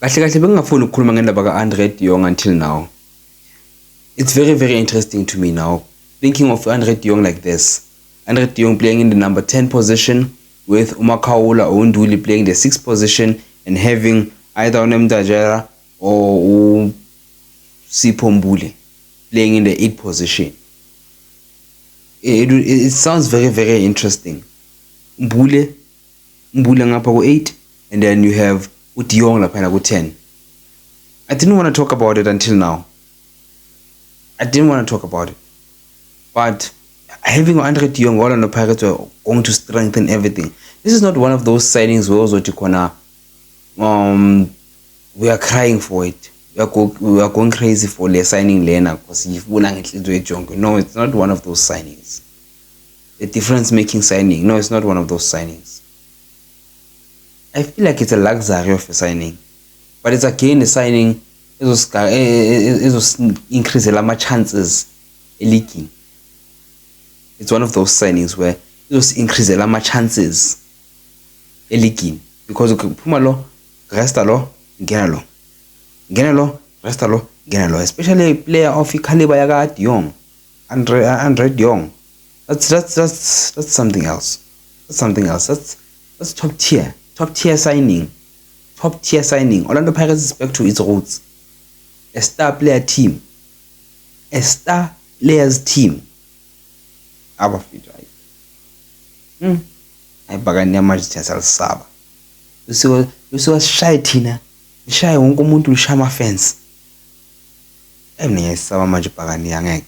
Kahle kahle bengingafuni ukukhuluma ngendaba kaAndre de Jong until now. It's very, very interesting to me now. Thinking of André de Jong like this. André de Jong playing in the number 10 position with uMakaula Unduli playing the 6th position and having either Onemdajera or Sipho Mbule playing in the 8th position. It sounds very, very interesting. Mbule ngapha ku-8 and then you have de Jong lapha ku-10. I didn't want to talk about it until now. I didn't want to talk about it. But having André de Jong while on the Pirates were going to strengthen everything. This is not one of those signings where we are crying for it. We are going crazy for the signing Lena because no, it's not one of those signings. The difference making signing. No, it's not one of those signings. I feel like it's a luxury of a signing. But it's again a signing it was increase my chances leaking. It's one of those signings where it was increase my chances leaking because Pumalo, Restalo, Genalo, Restalo, Genalo, especially a player of caliber de Jong, André de Jong. That's something else. That's something else. That's top tier signing. Top tier signing. Orlando Pirates is back to its roots. A star player team. A star players team. Abafit right. Ayibhakani manje siyasaba. Usiwa shy thina. Shy wonke umuntu ushaya ama fans. Emine yesaba manje ibhakani yangeke.